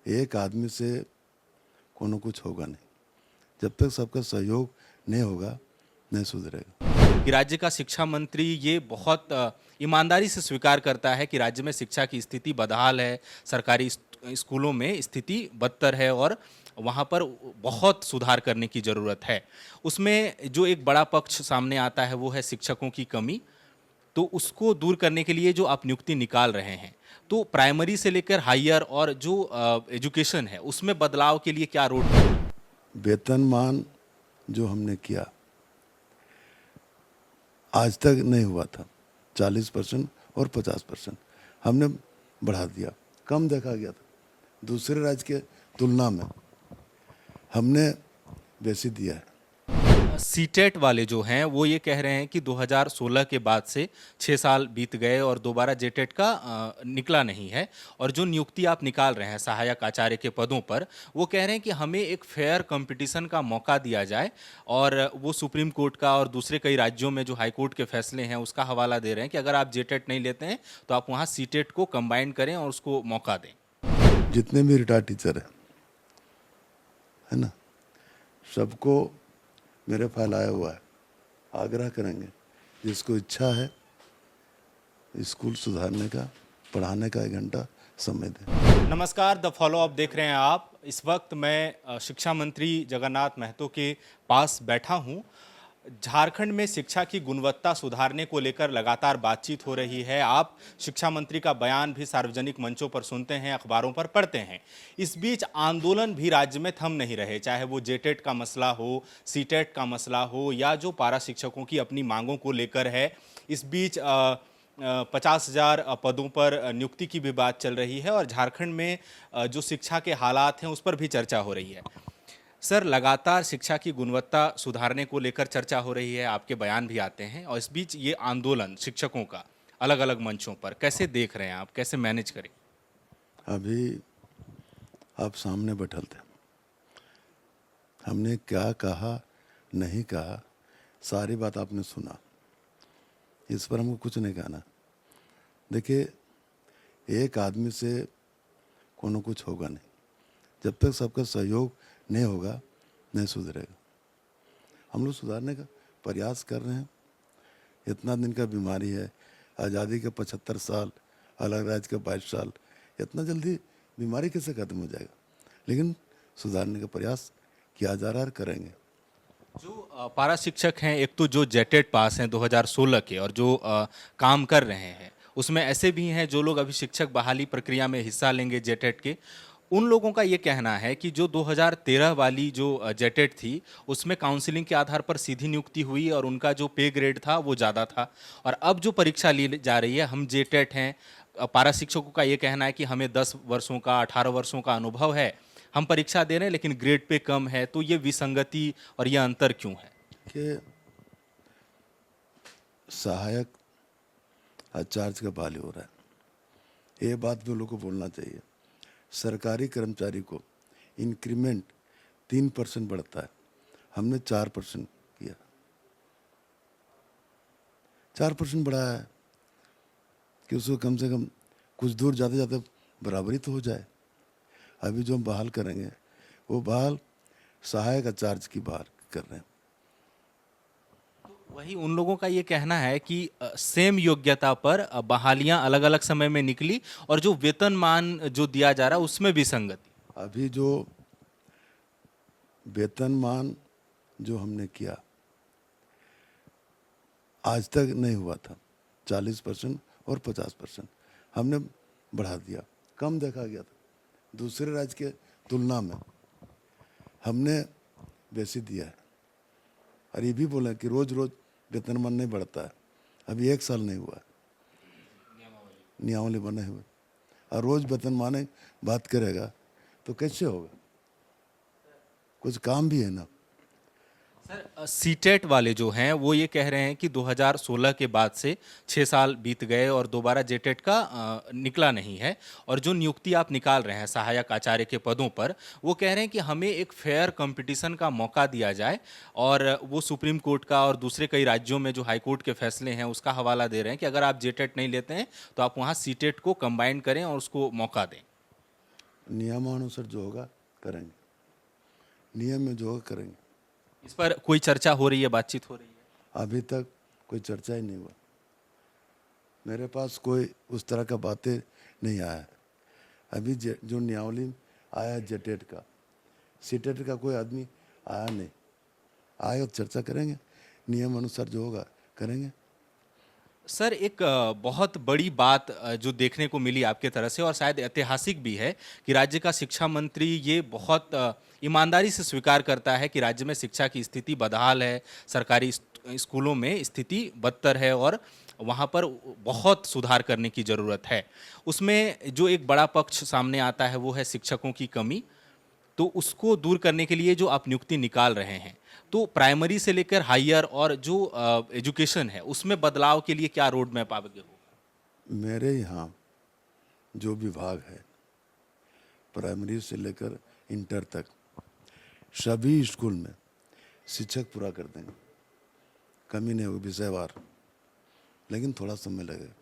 एक आदमी से कोनो कुछ होगा नहीं। जब तक सबका सहयोग नहीं होगा, नहीं सुधरेगा। कि राज्य का शिक्षा मंत्री ये बहुत ईमानदारी से स्वीकार करता है कि राज्य में शिक्षा की स्थिति बदहाल है, सरकारी स्कूलों में स्थिति बदतर है और वहाँ पर बहुत सुधार करने की ज़रूरत है। उसमें जो एक बड़ा पक्ष सामने आता है वो है शिक्षकों की कमी। तो उसको दूर करने के लिए जो आप नियुक्ति निकाल रहे हैं, तो प्राइमरी से लेकर हायर और जो एजुकेशन है उसमें बदलाव के लिए क्या रोड वेतनमान जो हमने किया आज तक नहीं हुआ था, 40% और 50% हमने बढ़ा दिया। कम देखा गया था दूसरे राज्य के तुलना में, हमने वैसे दिया है। सीटेट वाले जो हैं वो ये कह रहे हैं कि 2016 के बाद से 6 साल बीत गए और दोबारा जेटेट का निकला नहीं है, और जो नियुक्ति आप निकाल रहे हैं सहायक आचार्य के पदों पर, वो कह रहे हैं कि हमें एक फेयर कंपटीशन का मौका दिया जाए। और वो सुप्रीम कोर्ट का और दूसरे कई राज्यों में जो हाई कोर्ट के फैसले हैं उसका हवाला दे रहे हैं कि अगर आप जेटेट नहीं लेते हैं तो आप वहाँ सीटेट को कंबाइन करें और उसको मौका दें। जितने भी रिटायर्ड टीचर है ना, सबको मेरे फाइल आया हुआ है। आग्रह करेंगे जिसको इच्छा है स्कूल सुधारने का, पढ़ाने का 1 घंटा समय दें। नमस्कार, द फॉलो अप देख रहे हैं आप। इस वक्त मैं शिक्षा मंत्री जगन्नाथ महतो के पास बैठा हूं। झारखंड में शिक्षा की गुणवत्ता सुधारने को लेकर लगातार बातचीत हो रही है। आप शिक्षा मंत्री का बयान भी सार्वजनिक मंचों पर सुनते हैं, अखबारों पर पढ़ते हैं। इस बीच आंदोलन भी राज्य में थम नहीं रहे, चाहे वो जेटेट का मसला हो, सीटेट का मसला हो, या जो पारा शिक्षकों की अपनी मांगों को लेकर है। इस बीच 50,000 पदों पर नियुक्ति की भी बात चल रही है और झारखंड में जो शिक्षा के हालात हैं उस पर भी चर्चा हो रही है। सर, लगातार शिक्षा की गुणवत्ता सुधारने को लेकर चर्चा हो रही है, आपके बयान भी आते हैं, और इस बीच ये आंदोलन शिक्षकों का अलग अलग मंचों पर कैसे देख रहे हैं आप, कैसे मैनेज करें? अभी आप सामने बैठल थे, हमने क्या कहा नहीं कहा सारी बात आपने सुना। इस पर हमको कुछ नहीं कहना। देखिए, एक आदमी से कोनो कुछ होगा नहीं। जब तक सबका सहयोग नहीं होगा, नहीं सुधरेगा। हम लोग सुधारने का प्रयास कर रहे हैं। इतना दिन का बीमारी है, आज़ादी के 75 साल, अलग राज्य के 22 साल, इतना जल्दी बीमारी कैसे खत्म हो जाएगा? लेकिन सुधारने का प्रयास किया जा रहा है, करेंगे। जो पारा शिक्षक हैं, एक तो जो जेटेट पास हैं 2016 के और जो काम कर रहे हैं, उसमें ऐसे भी हैं जो लोग अभी शिक्षक बहाली प्रक्रिया में हिस्सा लेंगे जेटेट के। उन लोगों का ये कहना है कि जो 2013 वाली जो जेटेट थी उसमें काउंसलिंग के आधार पर सीधी नियुक्ति हुई और उनका जो पे ग्रेड था वो ज़्यादा था, और अब जो परीक्षा ली जा रही है, हम जेटेट हैं, पारा शिक्षकों का ये कहना है कि हमें 10 वर्षों का 18 वर्षों का अनुभव है, हम परीक्षा दे रहे हैं लेकिन ग्रेड पे कम है। तो ये विसंगति और ये अंतर क्यों है? कि सहायक आचार्य का बहाली हो रहा है, ये बात भी लोगों को बोलना चाहिए। सरकारी कर्मचारी को इंक्रीमेंट 3% बढ़ता है, हमने 4% किया। 4% बढ़ाया है कि उसको कम से कम कुछ दूर जाते जाते बराबरी तो हो जाए। अभी जो हम बहाल करेंगे वो बहाल सहायक आचार्य की बहाल कर रहे हैं। वही उन लोगों का ये कहना है कि सेम योग्यता पर बहालियां अलग अलग समय में निकली और जो वेतनमान जो दिया जा रहा है उसमें विसंगति। अभी जो वेतनमान जो हमने किया आज तक नहीं हुआ था, 40% और 50% हमने बढ़ा दिया। कम देखा गया था दूसरे राज्य के तुलना में, हमने वैसे दिया है। और ये भी बोले कि रोज रोज वेतनमान नहीं बढ़ता है, अभी 1 साल नहीं हुआ, नियमावली बने हुए, और रोज वेतनमान बात करेगा तो कैसे होगा? कुछ काम भी है ना। सर, सीटेट वाले जो हैं वो ये कह रहे हैं कि 2016 के बाद से 6 साल बीत गए और दोबारा जेटेट का निकला नहीं है, और जो नियुक्ति आप निकाल रहे हैं सहायक आचार्य के पदों पर, वो कह रहे हैं कि हमें एक फेयर कंपटीशन का मौका दिया जाए। और वो सुप्रीम कोर्ट का और दूसरे कई राज्यों में जो हाई कोर्ट के फैसले हैं उसका हवाला दे रहे हैं कि अगर आप जेटेट नहीं लेते हैं तो आप वहाँ सीटेट को कंबाइन करें और उसको मौका दें। नियमानुसार जो होगा करेंगे, नियम में जो होगा करेंगे। इस पर कोई चर्चा हो रही है, बातचीत हो रही है? अभी तक कोई चर्चा ही नहीं हुआ, मेरे पास कोई उस तरह का बातें नहीं आया है। अभी जो नियमावली आया है जेटेट का, सीटेट का कोई आदमी आया नहीं, आएगा तो चर्चा करेंगे, नियम अनुसार जो होगा करेंगे। सर, एक बहुत बड़ी बात जो देखने को मिली आपके तरफ से और शायद ऐतिहासिक भी है कि राज्य का शिक्षा मंत्री ये बहुत ईमानदारी से स्वीकार करता है कि राज्य में शिक्षा की स्थिति बदहाल है, सरकारी स्कूलों में स्थिति बदतर है और वहाँ पर बहुत सुधार करने की ज़रूरत है। उसमें जो एक बड़ा पक्ष सामने आता है वो है शिक्षकों की कमी। तो उसको दूर करने के लिए जो आप नियुक्ति निकाल रहे हैं, तो प्राइमरी से लेकर हायर और जो एजुकेशन है उसमें बदलाव के लिए क्या रोड मैप आगे होगा? मेरे यहाँ जो विभाग है प्राइमरी से लेकर इंटर तक सभी स्कूल में शिक्षक पूरा कर देंगे, कमी नहीं होगी विषयवार, लेकिन थोड़ा समय लगेगा।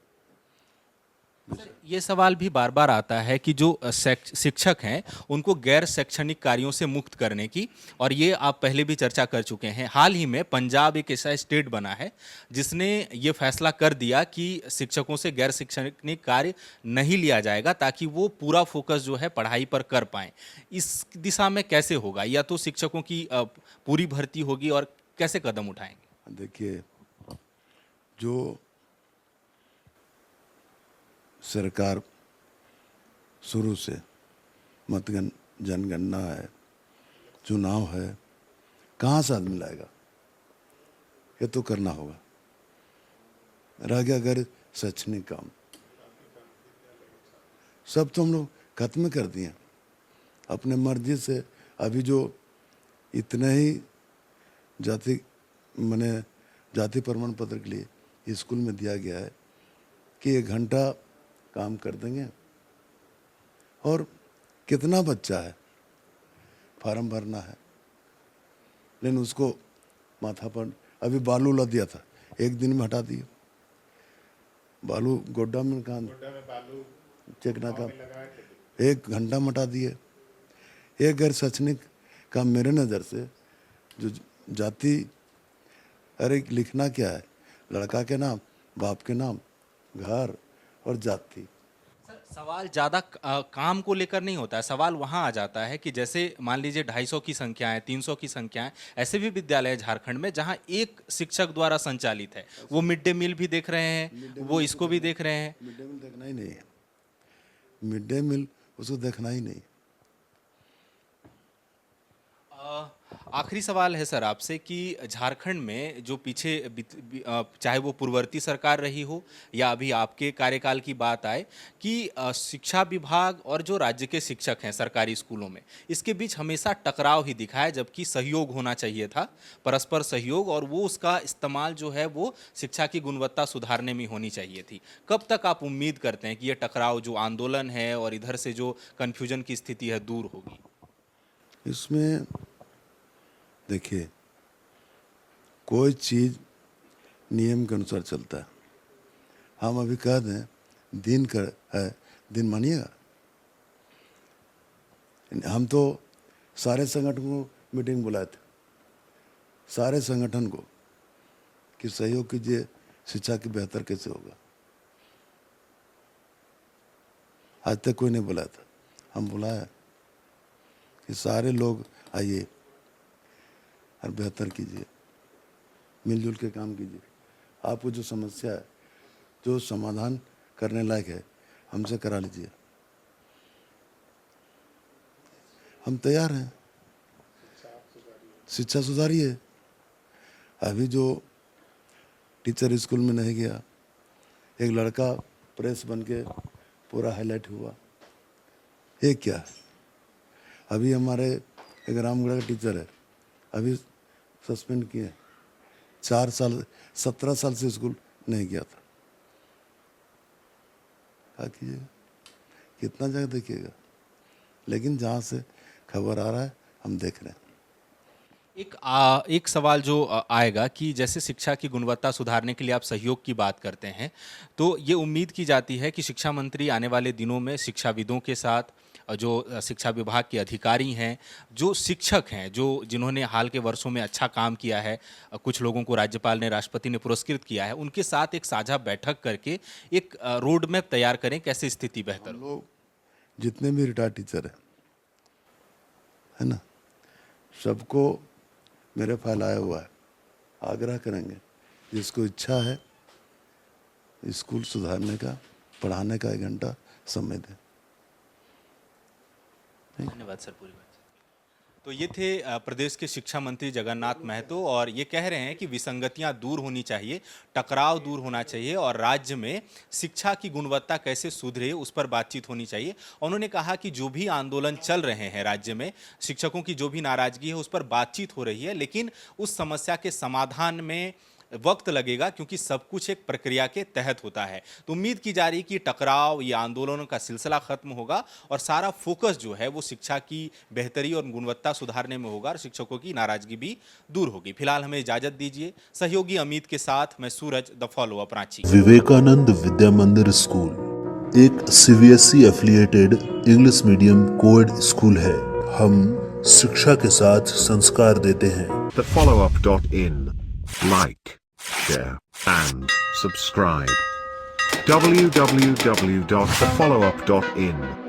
ये सवाल भी बार बार आता है कि जो शिक्षक हैं उनको गैर शैक्षणिक कार्यों से मुक्त करने की, और ये आप पहले भी चर्चा कर चुके हैं। हाल ही में पंजाब एक ऐसा स्टेट बना है जिसने ये फैसला कर दिया कि शिक्षकों से गैर शैक्षणिक कार्य नहीं लिया जाएगा ताकि वो पूरा फोकस जो है पढ़ाई पर कर पाएं। इस दिशा में कैसे होगा? या तो शिक्षकों की पूरी भर्ती होगी और कैसे कदम उठाएंगे? देखिए, जो सरकार शुरू से मतगण जनगणना है, चुनाव है, कहाँ से आदमी लाएगा? ये तो करना होगा। रह गया अगर शैक्षणिक काम, सब तो हम लोग खत्म कर दिए अपने मर्जी से। अभी जो इतने ही जाति प्रमाण पत्र के लिए स्कूल में दिया गया है कि 1 घंटा काम कर देंगे, और कितना बच्चा है, फार्म भरना है, लेकिन उसको माथा पर अभी बालू ला दिया था, 1 दिन में हटा दिए। बालू गोड्डा में कहाँ चेकना का 1 घंटा में हटा दिए। एक गैर शैक्षणिक काम मेरे नज़र से जो जाति, अरे लिखना क्या है, लड़का के नाम, बाप के नाम, घर और जाति। सर, सवाल ज़्यादा काम को लेकर नहीं होता है, सवाल वहाँ आ जाता है कि जैसे मान लीजिए 250 की संख्या है, 300 की संख्या है, ऐसे भी विद्यालय है झारखंड में जहाँ एक शिक्षक द्वारा संचालित है। वो मिड डे मील भी देख रहे हैं, वो इसको भी देख रहे हैं। मिड डे मील देखना ही नहीं है, मिड डे मील उसको देखना ही नहीं। आखिरी सवाल है सर आपसे कि झारखंड में जो पीछे चाहे वो पूर्ववर्ती सरकार रही हो या अभी आपके कार्यकाल की बात आए कि शिक्षा विभाग और जो राज्य के शिक्षक हैं सरकारी स्कूलों में, इसके बीच हमेशा टकराव ही दिखा है, जबकि सहयोग होना चाहिए था, परस्पर सहयोग, और वो उसका इस्तेमाल जो है वो शिक्षा की गुणवत्ता सुधारने में होनी चाहिए थी। कब तक आप उम्मीद करते हैं कि ये टकराव, जो आंदोलन है और इधर से जो कन्फ्यूजन की स्थिति है, दूर होगी? इसमें देखिए, कोई चीज़ नियम के अनुसार चलता है। हम अभी कह दें दिन का है, दिन मानिएगा? हम तो सारे संगठन को मीटिंग बुलाए थे, सारे संगठन को, कि सहयोग कीजिए, शिक्षा की बेहतर कैसे होगा। आज तक कोई नहीं बुलाया था, हम बुलाया कि सारे लोग आइए और बेहतर कीजिए, मिलजुल के काम कीजिए। आपको जो समस्या है, जो समाधान करने लायक है, हमसे करा लीजिए, हम तैयार हैं। शिक्षा सुधारिए। अभी जो टीचर स्कूल में नहीं गया, एक लड़का प्रेस बन के पूरा हाईलाइट हुआ, ये क्या है? अभी हमारे एक रामगढ़ का टीचर है, अभी सस्पेंड किए, 4 साल 17 साल से स्कूल नहीं गया था। क्या कीजिएगा, कितना जगह देखिएगा, लेकिन जहाँ से खबर आ रहा है हम देख रहे हैं। एक सवाल जो आएगा कि जैसे शिक्षा की गुणवत्ता सुधारने के लिए आप सहयोग की बात करते हैं, तो ये उम्मीद की जाती है कि शिक्षा मंत्री आने वाले दिनों में शिक्षाविदों के साथ, जो शिक्षा विभाग के अधिकारी हैं, जो शिक्षक हैं, जो जिन्होंने हाल के वर्षों में अच्छा काम किया है, कुछ लोगों को राज्यपाल ने, राष्ट्रपति ने पुरस्कृत किया है, उनके साथ एक साझा बैठक करके एक रोड मैप तैयार करें, कैसे स्थिति बेहतर हम हो। लोग जितने भी रिटायर्ड टीचर है ना, सबको मेरे फाइल आया हुआ है, आग्रह करेंगे जिसको इच्छा है स्कूल सुधारने का, पढ़ाने का 1 घंटा समय दें। धन्यवाद सर, पूरी बात। तो ये थे प्रदेश के शिक्षा मंत्री जगन्नाथ महतो, और ये कह रहे हैं कि विसंगतियां दूर होनी चाहिए, टकराव दूर होना चाहिए और राज्य में शिक्षा की गुणवत्ता कैसे सुधरे उस पर बातचीत होनी चाहिए। उन्होंने कहा कि जो भी आंदोलन चल रहे हैं राज्य में, शिक्षकों की जो भी नाराजगी है उस पर बातचीत हो रही है, लेकिन उस समस्या के समाधान में वक्त लगेगा, क्योंकि सब कुछ एक प्रक्रिया के तहत होता है। तो उम्मीद की जा रही कि टकराव या आंदोलनों का सिलसिला खत्म होगा और सारा फोकस जो है वो शिक्षा की बेहतरी और गुणवत्ता सुधारने में होगा और शिक्षकों की नाराजगी भी दूर होगी। फिलहाल हमें इजाजत दीजिए। सहयोगी अमित के साथ मैं Suraj, the follow up, Ranchi. Vivekananda Vidya Mandir school एक CBSE affiliated English medium coed school है। हम शिक्षा के साथ संस्कार देते हैं। thefollowup.in. Like, share, and subscribe. www.thefollowup.in